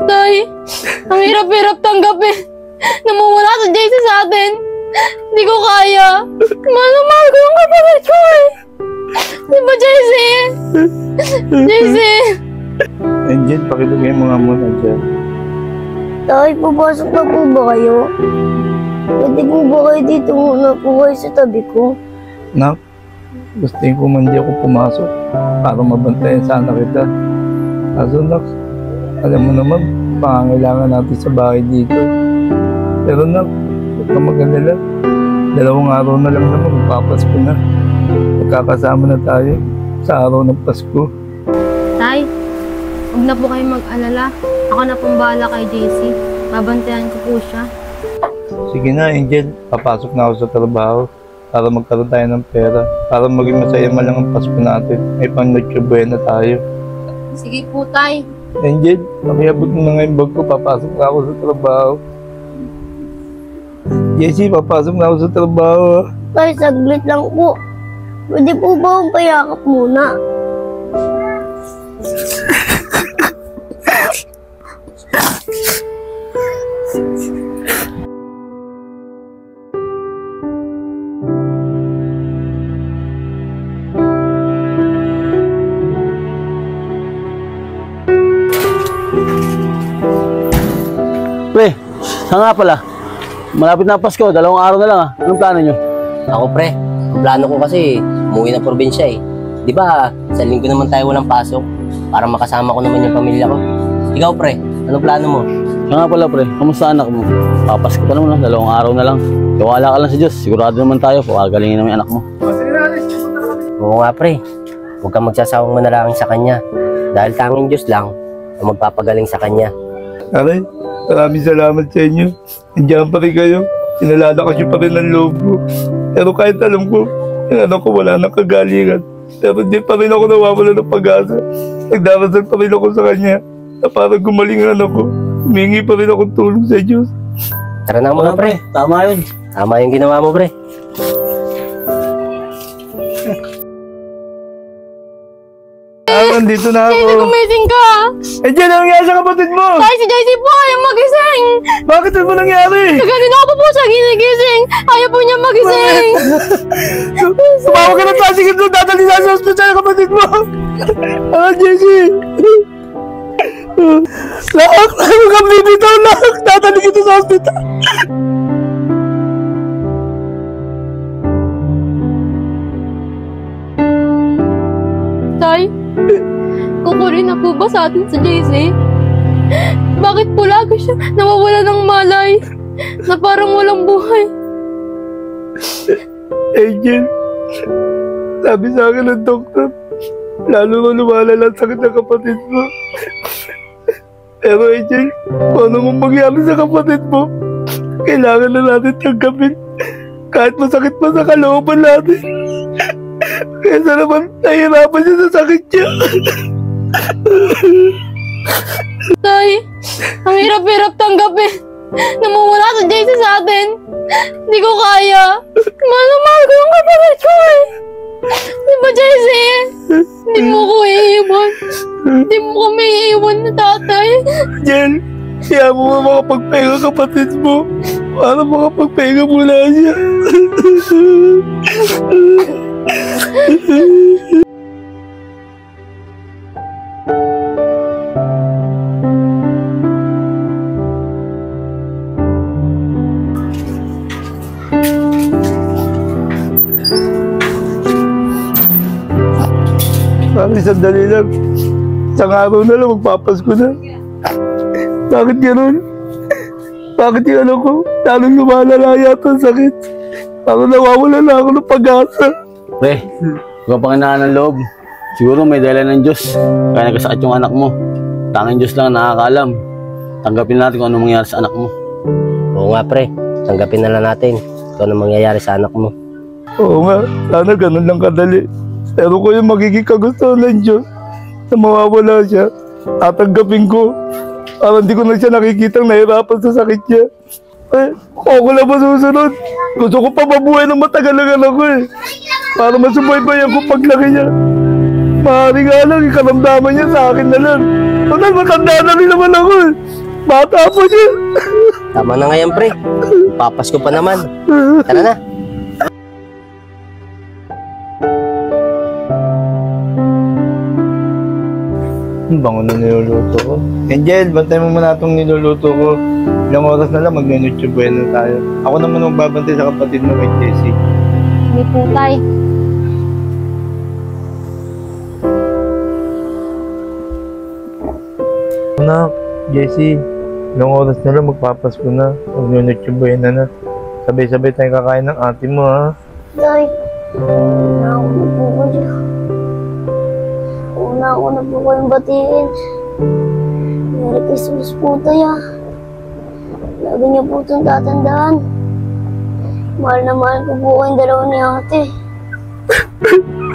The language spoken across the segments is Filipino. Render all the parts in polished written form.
Tay, ang hirap-hirap tanggapin. Namumula sa JC sa atin. Hindi ko kaya. Mahal na mahal ko yung kapatid ko eh. Di ba, JC? JC! Angel, pakilagay mo nga muna dyan. Tay, papasok na po ba kayo? Pwede po ba kayo dito muna po kayo sa tabi ko? Nak, gusto ko man di ako pumasok para mabantayan sana kita. Kaso nak, alam mo naman, pangangailangan natin sa bahay dito. Pero nak, huwag ka mag-alala. 2 araw na lang naman, magpapasko na. Magkakasama na tayo sa araw ng Pasko. Tay, huwag na po kayo mag-alala. Ako na pong bahala kay JC. Babantayan ko po siya. Sige na, Angel. Papasok na ako sa trabaho para magkaroon tayo ng pera. Para maging masaya man lang ang Pasko natin. May pang-Noche Buena tayo. Sige po, Tay. Angel, makiabot mo na nga yung bag ko. Papasok na ako sa trabaho. Jessie, papasok na ako sa trabaho. Tay, saglit lang po. Pwede po ba akong payakap muna? Pre, saan nga pala? Malapit na Pasko, 2 araw na lang ah. Anong plano nyo? Ako pre, ang plano ko kasi umuwi ng probinsya eh. Di ba, sa linggo naman tayo walang pasok para makasama ko naman yung pamilya ko. Ikaw pre, anong plano mo? Saan nga pala pre, kamusta anak mo? Papasko pa naman lang, 2 araw na lang. Tiwala ka lang sa Diyos, sigurado naman tayo, pagalingin naman yung anak mo. Oo nga pre, huwag kang magsasawang manalangin sa kanya. Dahil tanging Diyos lang ang magpapagaling sa kanya. Aray, maraming salamat sa inyo. Andiyan pa rin kayo. Inalalakas nyo pa rin ang loob ko. Pero kahit alam ko, yung anak ko wala nang kagalingan. Pero di pa rin ako nawawala ng pag-asa. Nagdarasal pa rin ako sa kanya na parang gumaling ang anak ko. Humingi pa rin akong tulong sa Diyos. Tara na muna pre. Tama yun. Tama yung ginawa mo pre. Nandito na JC, ako. gumising ka! Angel, ano nangyari sa kapatid mo? Tay, si JC po ayaw magising! Bakit ano nangyari? Kanina ko po siya ginigising! Ayaw po niya magising! Sumama ka ng tricycle doon, dadali na sa hospital ang kapatid mo. JC. Laak, huwag kang bibitaw, Laak. Dadali kita sa hospital. Tay, kukunin na po ba sa atin si JC? Bakit po lagi siya nawawala ng malay? Na parang walang buhay. Angel, sabi sa akin ng doktor, lalo na lumalala ang sakit ng kapatid mo. Pero Angel, kung ano mong mangyari sa kapatid mo, kailangan na natin tanggapin. Kahit masakit pa sa kalooban natin. Kaysa naman nahihirapan siya sa sakit niya. Tay, ang hirap-hirap tanggapin. Namumula sa JC sa atin. Hindi ko kaya. Mahal na mahal ko yung kapatid ko eh. Di ba, JC? Hindi mo ko iiwan. Hindi mo kami iiwan na tatay. Angel, kaya mo nga makapagpahinga kapatid mo. Para makapagpahinga muna siya. Bakit sandali lang? Isang araw na lang, magpapasko na. Bakit gano'n? Bakit yung ano ko? Lalong lumalala yata ang sakit. Parang nawawala na ako ng pag-asa. Pre, huwag kang panginaan ng loob. Siguro may dahilan ng Diyos. Kaya nagkasakit yung anak mo. Tanging Diyos lang ang nakakaalam. Tanggapin natin kung ano mangyayari sa anak mo. Oo nga pre, tanggapin na lang natin kung ano mangyayari sa anak mo. Oo nga, sana ganun lang kadali. Pero kung yung magiging kagustuhan ng Diyos na mawawala siya, tatanggapin ko. Parang hindi ko na siya nakikitang nahirapan sa sakit niya. Eh, ako lang masusunod. Gusto ko pa mabuhay ng matagal ng anak ko eh. Para masubaybayan ko paglaki niya. Maaari nga lang, ikaramdaman niya sa akin na lang. Total, matanda na rin naman ako eh. Bata pa siya. Tama na nga yan, pre. Papas ko pa naman. Tara na. Ang bango na niluluto ko. Angel, bantay mo muna itong niluluto ko. Ilang oras na lang, mag-YouTube na tayo. Ako naman ang babantay sa kapatid mo kay Jessie. Hindi po, tay. Anak, Jessie, ilang oras na lang, magpapasko na. Mag-YouTube na. Sabay-sabay tayong kakain ng ate mo, ha? Tay, una ako na po kayo. Una ako na po kayong batiin. Merry Christmas po tayo. Lagi niyo po itong tatandaan. Mahal na mahal ko po kayong dalawa ni ate.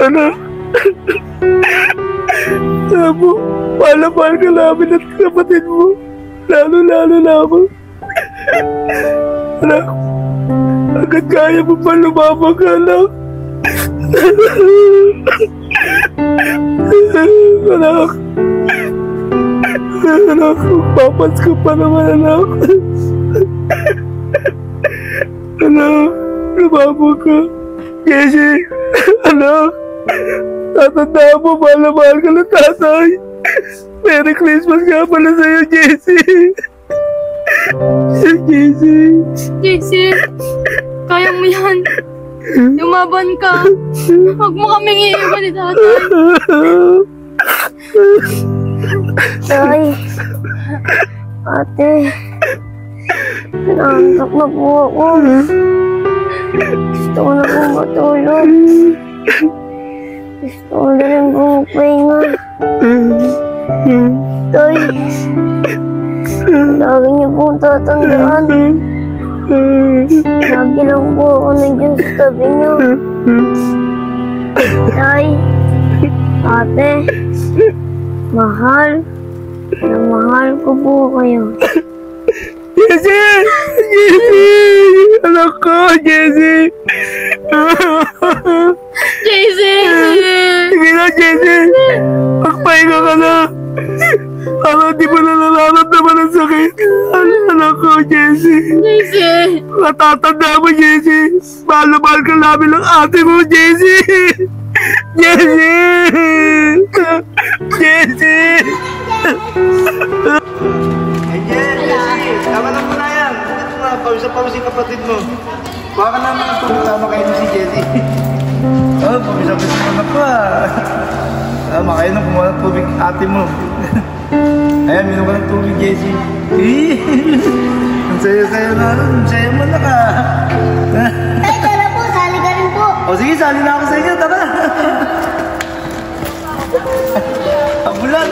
Anak, alam mo, mahal ka namin at kapatid mo. Lalo-lalo na ako. Anak, agad kaya mo pa lumabang ka, anak. Anak, anak, papas ka pa naman, anak. Anak, lumabang ka. Jessie, anak, tatandaan mo, mahal na mahal ka ng tatay. Merry Christmas nga pala sa'yo, Jessie. Jessie. JC, kaya mo yan. Lumaban ka. Huwag mo kaming iiwan ni tatay. Tay, ate, nangantok na po ako. Gusto ko na po matulog. Gusto ko na rin po magpahinga. Tay, lagi niyo po tatandaan. Lagi lang po ako nandiyan sa tabi niyo. Tay, ate, mahal na mahal ko po kayo. Jessie! Jessie! Anak ko, Jessie! JC! Sige na, Jessie! Magpahinga ka na! Para di mo na nararamdaman ang sakit. Anak ko, Jessie! JC! Natatanda mo, Jessie! Mahal na mahal ka namin ng ate mo, Jessie! Jessie! Jessie! Jessie! Tama na po na yan! Pawisa-pawis yung kapatid mo. Baka naman ang tumatama kayo si Jessie. Oh, pawisa-pawis mo na po makain na kumuha ng tubig ate mo. Ayan, minom ka ng tubig, Jessie. Ang saya-saya na, ang saya mo na ka. Tay, tara po, sali ka rin po. O sige, sali na ako sa inyo, tara. Ang bulan.